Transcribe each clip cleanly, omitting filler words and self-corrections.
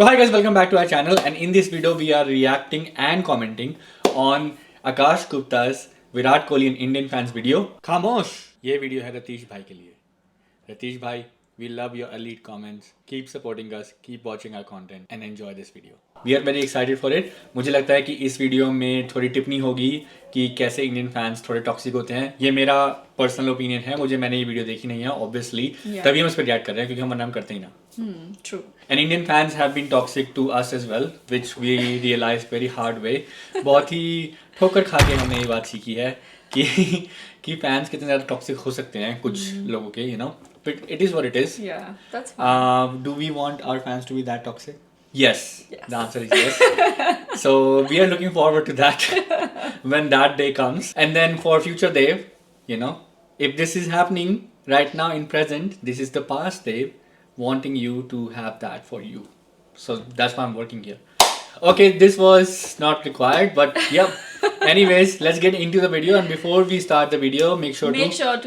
So hi guys, welcome back to our channel, and in this video we are reacting and commenting on Akash Gupta's Virat Kohli and Indian fans video. खामोश! ये video है रतीश भाई के लिए. Ratish bhai, we love your elite comments. Keep supporting us, keep watching our content and enjoy this video. We are very excited for it. मुझे लगता है कि इस वीडियो में थोड़ी टिप्पणी होगी कि कैसे इंडियन फैंस थोड़े टॉक्सिक होते हैं. ये मेरा पर्सनल ओपिनियन है, मैंने ये वीडियो देखी नहीं है ऑब्वियसली, तभी हम इस पर रिएक्ट कर रहे हैं क्योंकि हम नाम करते ही ना. True. And Indian fans have been toxic to us as well, which we realized very hard way. बहुत ही ठोकर खा के हमने ये बात सीखी है कि फैंस कितने ज़्यादा टॉक्सिक हो सकते हैं कुछ लोगों के, But it is what it is. Yeah, that's fine. Do we want our fans to be that toxic? Yes. Yes. The answer is yes. So we are looking forward to that when that day comes. And then for future Dave, if this is happening right now in present, this is the past Dave wanting you to have that for you. So that's why I'm working here. Okay, this was not required, but yeah. Anyways, let's get into the video. And before we start the video, make sure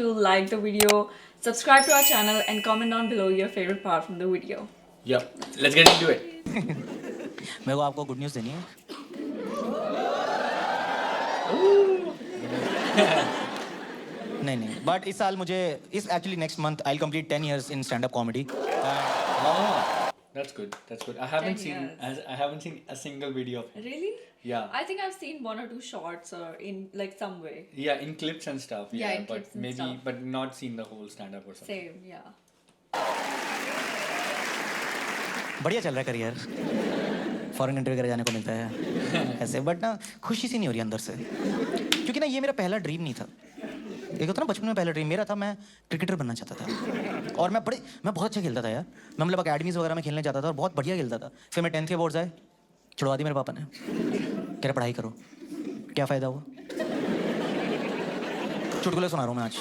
to like the video, subscribe to our channel, and comment down below your favorite part from the video. Yeah, let's get into it. मेरे को आपको good news देनी है. नहीं but इस साल मुझे actually next month I will complete 10 years in stand up comedy. That's good. I haven't seen a single video of it. Really? Yeah. I think I've seen one or two shorts or in like some way. Yeah, in clips and stuff. Yeah, in but clips and maybe stuff. but not seen the whole stand up or something. Same, yeah. बढ़िया चल रहा है career. Foreign country वगैरह जाने को मिलता है ऐसे, बट ना खुशी सी नहीं हो रही अंदर से, क्योंकि ना ये मेरा पहला ड्रीम नहीं था. एक होता ना बचपन में पहला ड्रीम मेरा था, मैं क्रिकेटर बनना चाहता था. और मैं बहुत अच्छा खेलता था यार. मैं मतलब अकेडमीज वगैरह में खेलने जाता था और बहुत बढ़िया खेलता था. फिर मैं 10th के बोर्ड्स आए, छुड़वा दी मेरे पापा ने. कह रहे पढ़ाई करो. क्या फ़ायदा हुआ. चुटकुले सुना रहा हूँ मैं आज.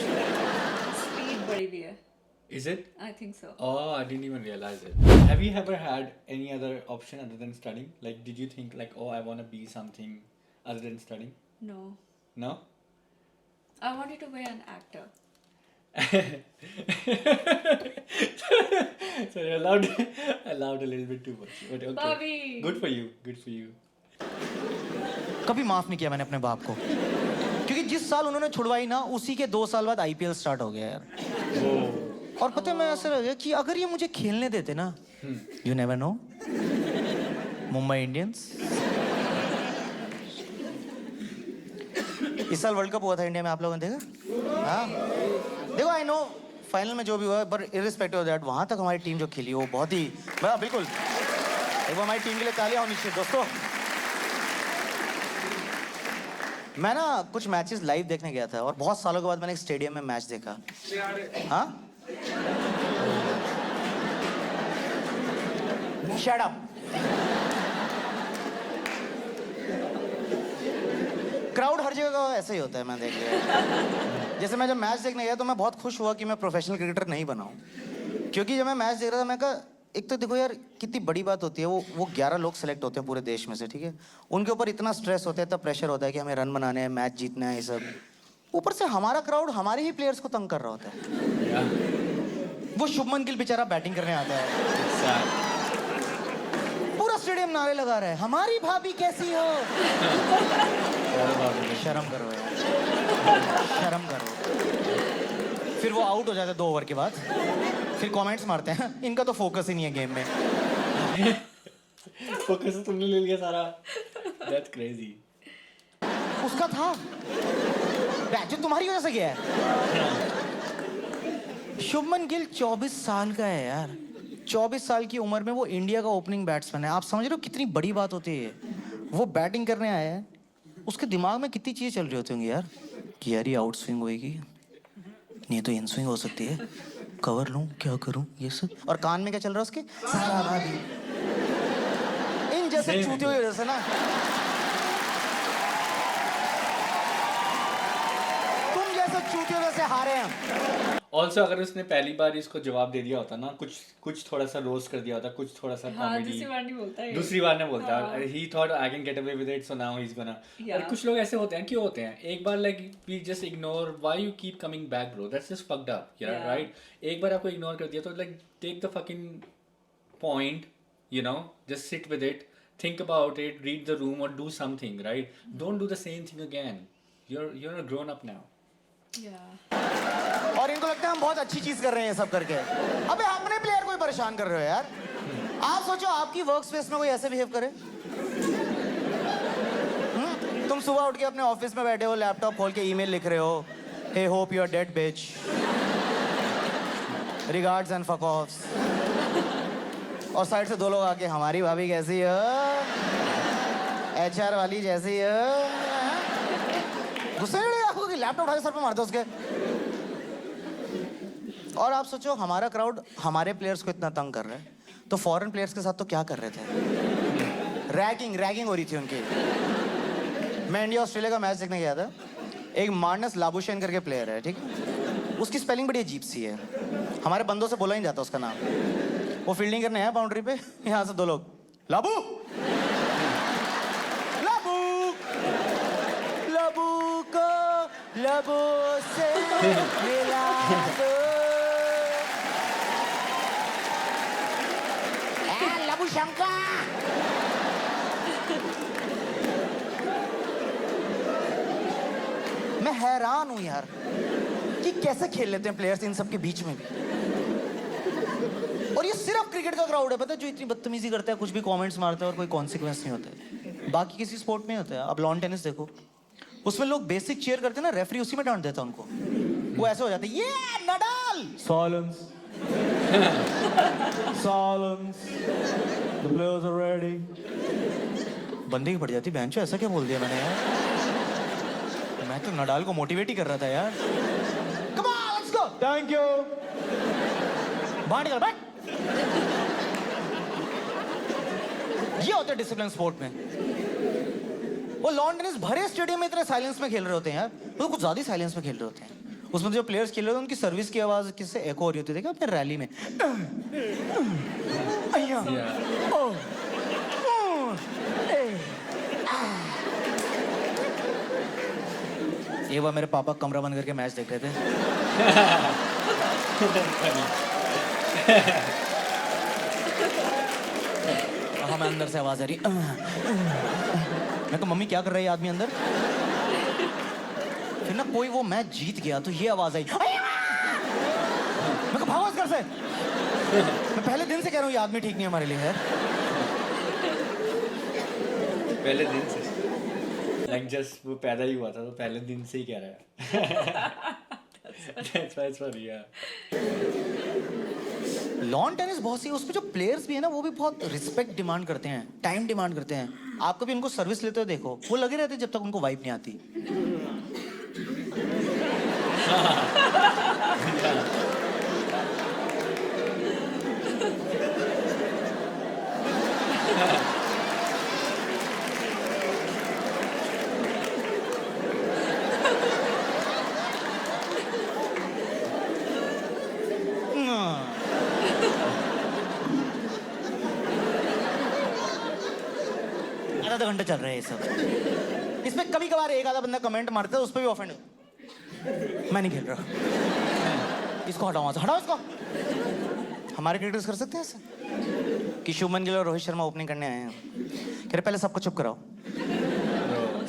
Speed बड़ी भी है. Is it? I think so. Oh, I didn't even realize it. Have you ever had any other option other than studying? Like, did you think like, oh, I want to be something other than studying? No. No? I wanted to be an actor. Sorry, I laughed a little bit too much. But okay. Bobby. Good for you. कभी माफ़ नहीं किया मैंने अपने बाप को, क्योंकि जिस साल उन्होंने छुड़वाई ना, उसी के 2 साल बाद IPL स्टार्ट हो गया यार. और पता है मैं ऐसा लगा कि अगर ये मुझे खेलने देते ना, you never know, Mumbai Indians. इस साल वर्ल्ड कप हुआ था इंडिया में, आप लोगों ने देखा? हाँ, देखो आई नो फाइनल में जो भी हुआ, बट इररिस्पेक्टिव ऑफ दैट वहाँ तक हमारी टीम जो खेली वो बहुत ही बिल्कुल, एक हमारी टीम के लिए तालियां होनी चाहिए दोस्तों. मैं ना कुछ मैचेस लाइव देखने गया था और बहुत सालों के बाद मैंने एक स्टेडियम में मैच देखा. हाँ, शट अप. क्राउड हर जगह का ऐसे ही होता है, मैं देख लिया. जैसे मैं जब मैच देखने गया तो मैं बहुत खुश हुआ कि मैं प्रोफेशनल क्रिकेटर नहीं बना हूं, क्योंकि जब मैं मैच देख रहा था मैं कहा, एक तो देखो यार कितनी बड़ी बात होती है, वो 11 लोग सेलेक्ट होते हैं पूरे देश में से, ठीक है. उनके ऊपर इतना स्ट्रेस होता है, इतना प्रेशर होता है कि हमें रन बनाने हैं, मैच जीतना है, ये सब. ऊपर से हमारा क्राउड हमारे ही प्लेयर्स को तंग कर रहा होता है. वो शुभमन गिल बेचारा बैटिंग करने आता है, पूरा स्टेडियम नारे लगा रहा है, हमारी भाभी कैसी हो. शर्म करो यार, शर्म करो. फिर वो आउट हो जाता है 2 ओवर के बाद, फिर कमेंट्स मारते हैं इनका तो फोकस ही नहीं है गेम में. फोकस तुमने ले लिया सारा. That's crazy. उसका था जो तुम्हारी वजह से गया है. शुभमन गिल 24 साल का है यार. 24 साल की उम्र में वो इंडिया का ओपनिंग बैट्समैन है. आप समझ रहे हो कितनी बड़ी बात होती है. वो बैटिंग करने आया है, उसके दिमाग में कितनी चीज़ें चल रही होती होंगी यार, कि यार ये आउट स्विंग होएगी, नहीं तो इन स्विंग हो सकती है, कवर लूं क्या करूं, ये सब. और कान में क्या चल रहा है उसके, सारा भाभी. इन जैसे चूतियों की वजह से ना, तुम जैसे चूतियों वजह से हारे हैं. ऑल्सो अगर उसने पहली बार इसको जवाब दे दिया होता ना, कुछ थोड़ा सा रोस्ट कर दिया होता, कुछ थोड़ा सा कॉमेडी, दूसरी बार नहीं बोलता. ही thought I can get away with it, so now he is gonna. और कुछ लोग ऐसे होते हैं, क्यों होते हैं, एक बार like we just ignore, why you keep coming back bro, that's just fucked up, right. एक बार आपको इग्नोर कर दिया तो like take the fucking point, you know, just sit with it, think about it, read the room or do something, right? Don't do the same thing again. You're a grown up now. Yeah. और इनको लगता है हम बहुत अच्छी चीज कर रहे हैं ये सब करके। अबे अपने प्लेयर को ही परेशान कर रहे हो यार। आप सोचो आपकी वर्क स्पेस में कोई ऐसे बिहेव करे। तुम सुबह उठ के अपने ऑफिस में बैठे हो, लैपटॉप खोल के ईमेल लिख रहे हो, hey hope you are dead bitch, regards and fuck offs, और साइड से दो लोग आके हमारी भाभी कैसी है, एचआर वाली जैसी है। गुस्से में आपको कि लैपटॉप उठा के सर पे मारते उसके। और आप सोचो हमारा क्राउड हमारे प्लेयर्स को इतना तंग कर रहा है, तो फॉरेन प्लेयर्स के साथ तो क्या कर रहे थे? रैगिंग हो रही थी उनकी। मैं इंडिया ऑस्ट्रेलिया का मैच देखने गया था। एक मार्नस लाबुशेन करके प्लेयर है, ठीक है, उसकी स्पेलिंग बड़ी अजीब सी है, हमारे बंदों से बोला नहीं जाता उसका नाम। वो फील्डिंग करने आया बाउंड्री पे, यहाँ से दो लोग लाबू लाबू लाबू को लाबू से मिला दो, लाबू शंकर। मैं हैरान हूं यार कि कैसे खेल लेते हैं प्लेयर्स इन सब के बीच में भी। और ये सिर्फ क्रिकेट का क्राउड है, पता है, जो इतनी बदतमीजी करता है, कुछ भी कमेंट्स मारता है और कोई कॉन्सिक्वेंस नहीं होता है। बाकी किसी स्पोर्ट में होता है। अब लॉन टेनिस देखो, उसमें लोग बेसिक चीयर करते हैं ना, रेफरी उसी में डांट देता है उनको। वो ऐसे हो जाते हैं, ये Nadal, silence silence, the players are ready. बंदे की पड़ जाती बेंचो, ऐसा क्या बोल दिया मैंने यार? मैं तो नडाल को मोटिवेट ही कर रहा था यार। Come on let's go, thank you, बाहर निकल बैठ। ये होता है डिसिप्लिन स्पोर्ट में। वो लॉन टेनिस भरे स्टेडियम में इतने साइलेंस में खेल रहे होते हैं यार, वो कुछ ज्यादा ही साइलेंस में खेल रहे होते हैं। उसमें जो प्लेयर्स खेल रहे होते हैं उनकी सर्विस की आवाज किससे एको हो रही होती है, देखा अपने रैली में। ये वो मेरे पापा कमरा बंद करके मैच देख रहे थे। हमें अंदर से आवाज आ रही। मैं कहा मम्मी क्या कर रहा है ये आदमी अंदर? फिर ना कोई वो मैच जीत गया तो ये आवाज आई। मैं कहा भागो इस घर से। मैं पहले दिन से कह रहा हूँ ये आदमी ठीक नहीं है हमारे लिए है। पहले दिन से like just वो पैदा ही हुआ था तो पहले दिन से ही कह रहा है। That's why it's funny, yeah. Lawn tennis बहुत सी, उसमें जो प्लेयर्स भी है ना वो भी बहुत रिस्पेक्ट डिमांड करते हैं, टाइम डिमांड करते हैं। आप कभी उनको सर्विस लेते हो देखो, वो लगे रहते हैं जब तक उनको वाइफ नहीं आती। आधा घंटा चल रहा है ये सब। इसमें कभी कभार एक आधा बंदा कमेंट मारता है, उस पर भी ऑफेंड। मैं नहीं खेल रहा, इसको हटाओ वहां से, हटाओ इसको। हमारे क्रिकेटर्स कर सकते हैं ऐसे कि शुभमन गिल और रोहित शर्मा ओपनिंग करने आए हैं, कह रहे पहले सबको चुप कराओ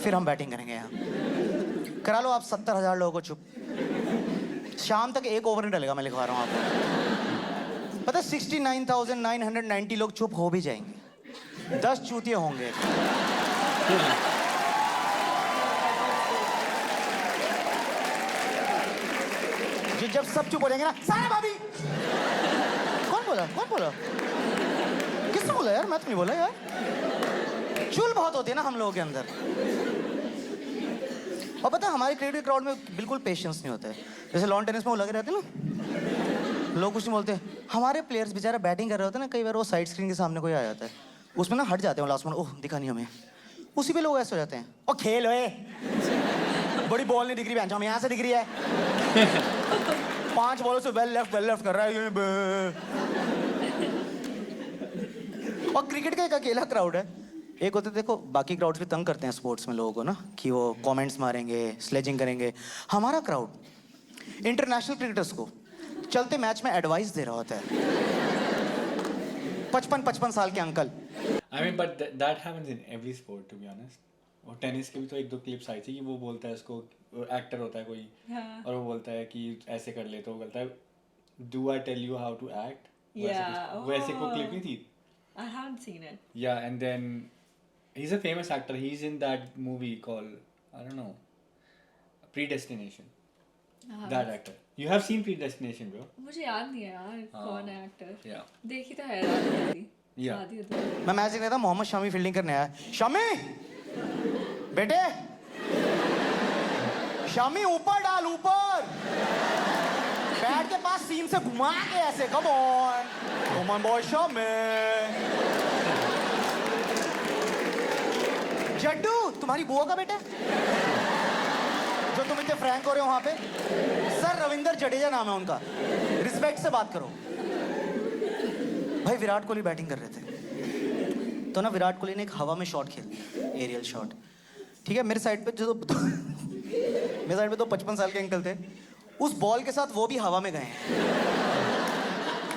फिर हम बैटिंग करेंगे। यहाँ करा लो आप 70,000 लोगों को चुप, शाम तक एक ओवर नहीं डलेगा। मैं लिखवा रहा हूँ आपको, पता है 69,990 लोग चुप हो भी जाएंगे, 10 चूतिए होंगे। जो जब सब चुप हो जाएंगे ना, सारा भाभी। कौन बोला किसने बोला यार? मैं तो नहीं बोला यार। चुल बहुत होती है ना हम लोगों के अंदर। और पता है हमारे क्रिकेट क्राउड में बिल्कुल पेशेंस नहीं होता है। जैसे लॉन टेनिस में वो लगे रहते हैं ना, लोग कुछ नहीं बोलते। हमारे प्लेयर्स बेचारा बैटिंग कर रहे होते हैं ना, कई बार वो साइड स्क्रीन के सामने कोई आ जाता है, उसमें ना हट जाते हैं लास्ट में, ओह दिखा नहीं हमें, उसी पे लोग ऐसे हो जाते हैं। ओ खेल ओए, बड़ी बॉल नहीं दिख रही, हम यहाँ से दिख रही है। 5 बॉलों से वेल लेफ्ट कर रहा है। और क्रिकेट का एक अकेला क्राउड है। एक होते देखो बाकी क्राउड्स भी तंग करते हैं स्पोर्ट्स में लोगों को ना, कि वो कमेंट्स मारेंगे, स्लेजिंग करेंगे। हमारा क्राउड इंटरनेशनल क्रिकेटर्स को चलते मैच में एडवाइस दे रहा होता है। 55 साल के uncle. I mean, but that happens in every sport, to be honest. और टेनिस के भी तो एक दो क्लिप्स आई थी कि वो बोलता है उसको, एक्टर होता है कोई, हाँ. और वो बोलता है कि ऐसे कर ले, तो वो बोलता है, "Do I tell you how to act?" Yeah. वो ऐसे को क्लिप नहीं थी? I haven't seen it. Yeah, and then he's a famous actor. He's in that movie called, I don't know, Predestination. That actor. You have seen Predestination, bro? मुझे याद नहीं है यार हाँ. कौन है एक्टर. Yeah. देखी तो है रात Yeah. आधी अधूरी. मैं मैच देख रहा था, मोहम्मद शामी फील्डिंग करने आया। शामी बेटे, शामी ऊपर डाल, ऊपर बैट के पास सीम से घुमा के ऐसे, come on boy Shami. Jaddu तुम्हारी बुआ का बेटा जो तुम इतने फ्रैंक हो रहे हो वहां पे? सर रविंदर जडेजा नाम है उनका, रिस्पेक्ट से बात करो। भाई विराट कोहली बैटिंग कर रहे थे, तो ना विराट कोहली ने एक हवा में शॉट खेल दिया, एरियल शॉट। ठीक है, मेरे साइड पे जो मेरे साइड पे तो 55 साल के अंकल थे, उस बॉल के साथ वो भी हवा में गए हैं।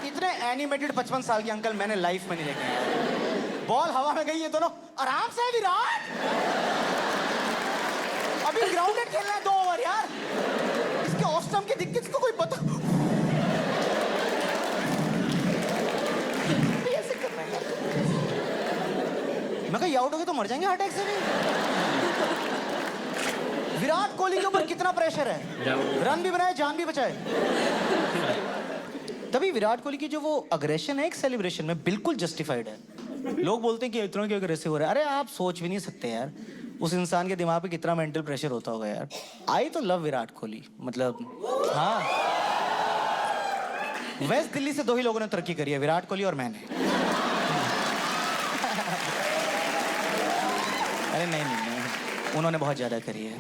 इतने एनिमेटेड 55 साल के अंकल मैंने लाइफ में नहीं देखे हैं। बॉल हवा में गई है, दोनों आराम से विराट, अभी ग्राउंडेड खेलना है 2 ओवर यार, इसके ऑस्टम की दिक्कत तो कोई बता। ऐसे करना है यार। मैं कहा ये आउट हो गए तो मर जाएंगे हार्ट अटैक से भी। विराट कोहली के ऊपर कितना प्रेशर है, रन भी बनाए जान भी बचाए। तभी विराट कोहली की जो वो अग्रेशन है एक सेलिब्रेशन में बिल्कुल जस्टिफाइड है। लोग बोलते हैं कि इतना क्यों अग्रेसिव हो रहा है। अरे आप सोच भी नहीं सकते यार उस इंसान के दिमाग पे कितना मेंटल प्रेशर होता होगा यार। आई तो लव विराट कोहली, मतलब हाँ, वेस्ट दिल्ली से 2 ही लोगों ने तरक्की करी है, विराट कोहली और मैंने। अरे नहीं, उन्होंने बहुत ज्यादा करी है।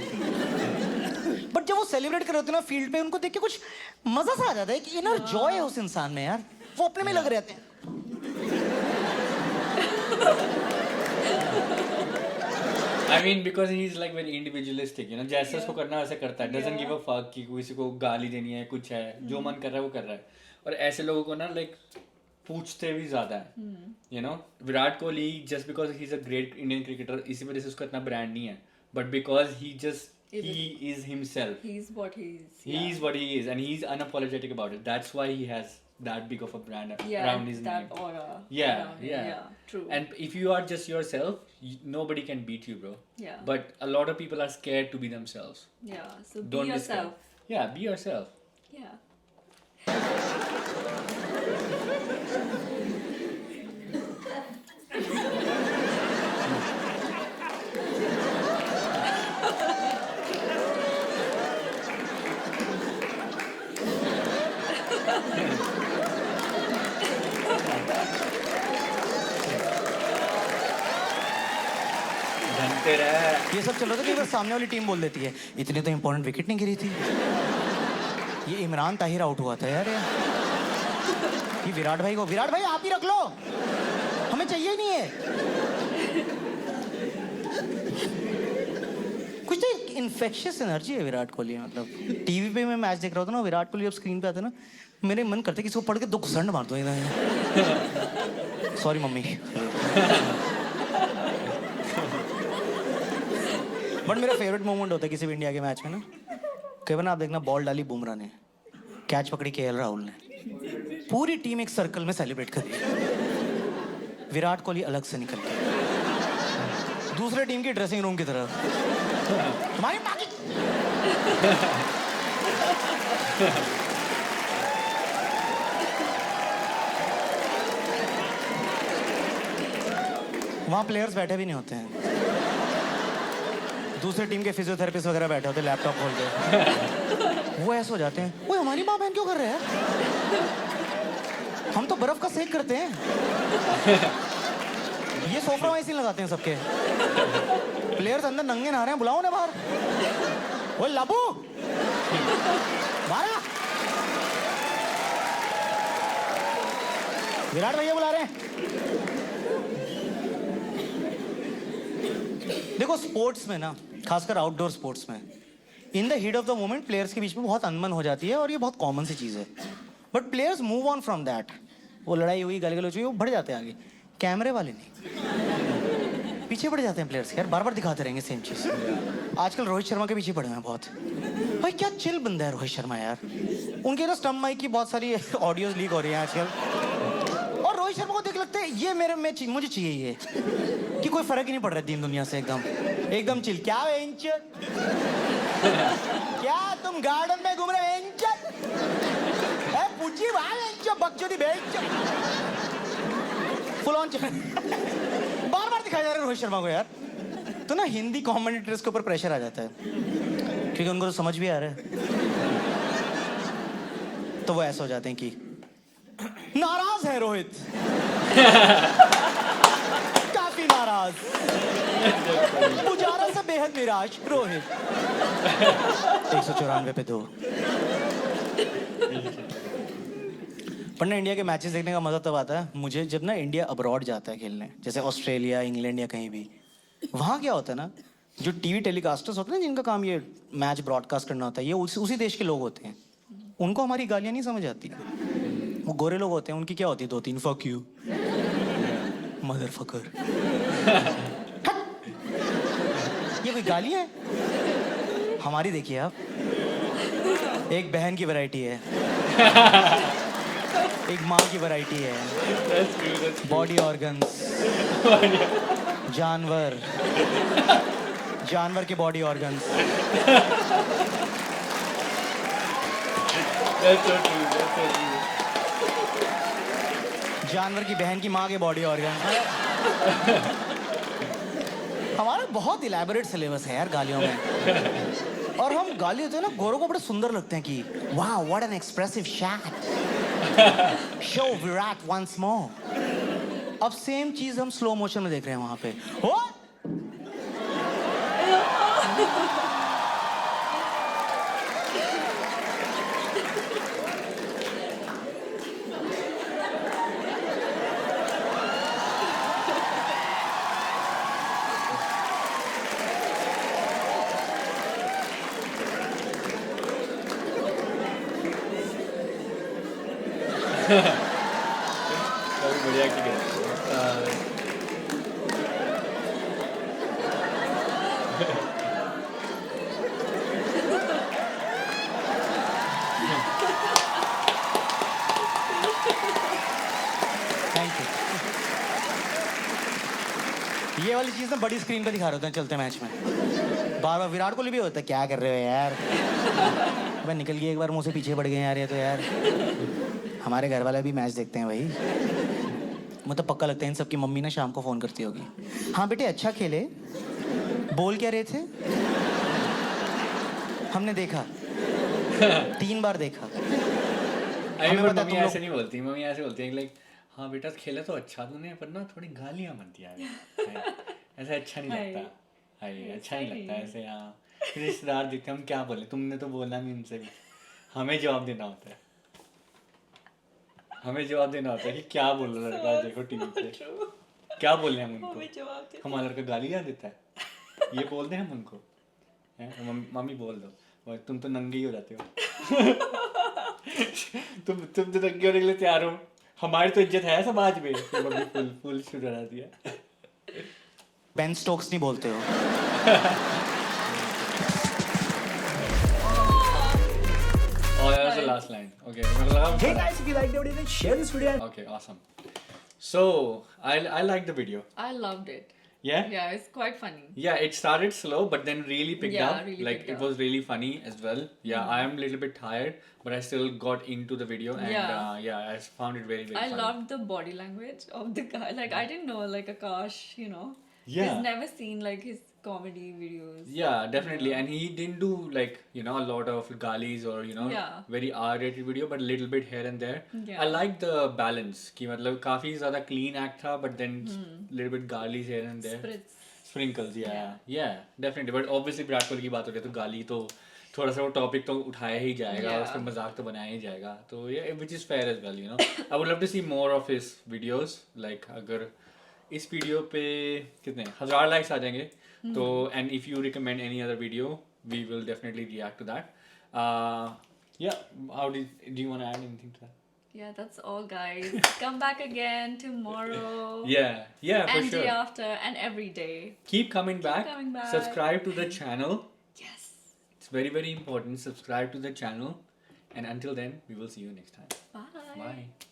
बट जब वो सेलिब्रेट कर रहे होते हैं ना फील्ड पे, उनको देख के कुछ मजा सा आ जाता है कि इनर जॉय है उस इंसान में यार, वो अपने में लग रहते हैं। I mean, because he's like very individualistic, you know, जैसे उसको करना वैसे करता है, doesn't give a fuck कि किसी को गाली देनी है, कुछ है, जो मन कर रहा है वो कर रहा है। और ऐसे लोगों को ना लाइक पूछते भी ज्यादा है, you know, Virat Kohli just because he's a great Indian cricketer, इसी वजह से उसका इतना ब्रांड नहीं है, but because he is himself. He's what he is. He is what he is, and he's unapologetic about it. That's why he has that big of a brand Yeah, around his that name. aura. Yeah, around it. yeah. Yeah, true. And if you are just yourself, nobody can beat you, bro. Yeah. But a lot of people are scared to be themselves. Yeah, so be Don't be yourself. scared. Yeah, be yourself. Yeah. घंटे रहे। ये सब चल रहा था कि बस सामने वाली टीम बोल देती है इतनी तो इंपॉर्टेंट विकेट नहीं गिरी थी, ये इमरान ताहिर आउट हुआ था यार, ये विराट भाई को, विराट भाई आप ही रख लो, हमें चाहिए ही नहीं है। कुछ तो इन्फेक्शियस एनर्जी है विराट कोहली, मतलब टीवी पे मैं मैच देख रहा होता ना, विराट कोहली जब स्क्रीन पे आते ना, मेरे मन करते किसी को पढ़ के 2 घुसंड मार दो। Sorry mummy. बट मेरा फेवरेट मोमेंट होता है किसी भी इंडिया के मैच में ना, कई बार ना आप देखना बॉल डाली बुमराह ने, कैच पकड़ी केएल राहुल ने, पूरी टीम एक सर्कल में सेलिब्रेट करी, विराट कोहली अलग से निकल के दूसरे टीम की ड्रेसिंग रूम की तरफ, हमारी बाकी वहां प्लेयर्स बैठे भी नहीं होते हैं, दूसरे टीम के फिजियोथेरेपिस्ट वगैरह बैठे होते लैपटॉप खोल के, वो ऐसे हो जाते हैं, वो हमारी माँ बहन क्यों कर रहे हैं, हम तो बर्फ का सेक करते हैं, ये सोफा वहीं लगाते हैं सबके, प्लेयर्स अंदर नंगे नहा रहे हैं, बुलाओ उन्हें बाहर, वो लाबू मारा, विराट भैया बुला रहे हैं। देखो स्पोर्ट्स में ना, खासकर आउटडोर स्पोर्ट्स में, in the heat of the moment players के बीच में बहुत अनबन हो जाती है और ये बहुत कॉमन सी चीज़ है, but players move on from that. वो लड़ाई हुई, गाली गलौज हुई, वो बढ़ जाते हैं आगे। कैमरे वाले नहीं, पीछे बढ़ जाते हैं प्लेयर्स यार, बार बार दिखाते रहेंगे सेम चीज़। आजकल रोहित शर्मा के पीछे पड़े हैं बहुत। भाई क्या चिल बंदा है रोहित शर्मा यार। उनके ना स्टम्प माइक की बहुत सारी ऑडियोज लीक हो रही हैं आजकल, और रोहित शर्मा को देख लगता है ये मुझे चाहिए ये, कि कोई फर्क ही नहीं पड़ रहा है दीन दुनिया से, एकदम चिल। क्या बेंच, क्या तुम गार्डन में घूम रहे बेंच, पूछी भाई बकचोदी बेंच, फुल ऑन बार बार दिखाया जा रहा है रोहित शर्मा को यार। तो ना हिंदी कमेंटेटर्स के ऊपर प्रेशर आ जाता है, क्योंकि उनको तो समझ भी आ रहा है, तो वो ऐसा हो जाते हैं कि नाराज है रोहित, काफी नाराज, पुजारा से बेहद निराश रोहित। 194 पे 2। पर ना इंडिया के मैचेस देखने का मजा तब आता है मुझे जब ना इंडिया अब्रॉड जाता है खेलने, जैसे ऑस्ट्रेलिया, इंग्लैंड या कहीं भी। वहाँ क्या होता है ना, जो टीवी टेलीकास्टर्स होते हैं ना, जिनका काम ये मैच ब्रॉडकास्ट करना होता है, ये उसी देश के लोग होते हैं। उनको हमारी गालियाँ नहीं समझ आती। वो गोरे लोग होते हैं, उनकी क्या होती है 2-3 फक यू, मदर फकर। ये कोई गालियाँ हैं? हमारी देखिए आप, एक बहन की वैरायटी है, एक माँ की वैरायटी है, बॉडी ऑर्गन्स, जानवर के बॉडी ऑर्गन्स। जानवर की बहन की माँ के बॉडी ऑर्गन। हमारा बहुत इलेबोरेट सिलेबस है यार गालियों में, और हम गाली होते हैं ना, गोरों को बड़े सुंदर लगते हैं कि वाह what an expressive shot, show Virat once more. अब सेम चीज हम स्लो मोशन में देख रहे हैं वहां पे। हो काफी बढ़िया एक्टिंग है। Thank you. ये वाली चीज ना बड़ी स्क्रीन पे दिखा रहे होते हैं चलते मैच में, बार बार। विराट कोहली भी होता है, क्या कर रहे हो यार, मैं निकल गई एक बार, मुंह से पीछे पड़ गए यार ये तो यार। हमारे घर वाले भी मैच देखते हैं भाई, मुझे तो पक्का लगता है इन सबकी मम्मी ना शाम को फोन करती होगी, हाँ बेटे अच्छा खेले, बोल क्या रहे थे, हमने देखा 3 बार देखा। अरे पर मम्मी ऐसे नहीं बोलती, मम्मी ऐसे बोलती है लाइक हाँ बेटा खेला तो अच्छा तूने, पर ना थोड़ी गालियाँ मत दिया कर। ऐसा अच्छा नहीं लगता, हाय अच्छा नहीं लगता ऐसे। हाँ रिश्तेदार दिखते हम क्या बोले, तुमने तो बोला नहीं उनसे भी, हमें जवाब देना होता है, हमें जवाब देना होता है कि क्या बोल रहा लड़का, देखो टीवी पे क्या बोल रहे हैं हम उनको, हमारा लड़का गालियाँ देता है, ये बोल दें हम उनको, मम्मी बोल दो तुम तो नंगे ही हो जाते हो। तुम तो नंगे होने के लिए तैयार हो, हमारी तो इज्जत है समाज में। मम्मी फुल शुरू करा दिया। बेन स्टोक्स नहीं बोलते हो। Oh, that was the last line. Okay. Hey guys, if you liked the video, then share this video. Okay, awesome. So I liked the video. I loved it. Yeah. Yeah, it's quite funny. Yeah, it started slow, but then really picked Yeah, up. really Like picked it up. was really funny as well. Yeah, I am a little bit tired, but I still got into the video, and Yeah. I found it very I funny. loved the body language of the guy. Like I didn't know like Akash, you know. Yeah. He's never seen like his comedy videos. Yeah, definitely. And he didn't do like, you know, a lot of galis or, you know, Yeah. very R-rated video, but a little bit here and there. Yeah. I like the balance. कि मतलब काफी ज़्यादा clean act था, but then little bit galis here and there. Spritz. Sprinkles, yeah, definitely. But obviously Virat Kohli की बात हो रही है तो गाली तो थोड़ा सा वो टॉपिक तो उठाया ही जाएगा, Yeah. उस पर मजाक तो बनाया ही जाएगा, तो yeah, which is fair as well, you know. I would love to see more of his videos. Like अगर इस वीडियो पे कितने 1000 likes आ जाएंगे तो, and if you recommend any other video, we will definitely react to that. Yeah, do you want to add anything to that? Yeah, that's all, guys. Come back again tomorrow. Yeah, for and sure. day after and every day. Keep coming back. coming back. Subscribe to the channel. Yes. It's very, very important. Subscribe to the channel. And until then, we will see you next time. Bye. Bye.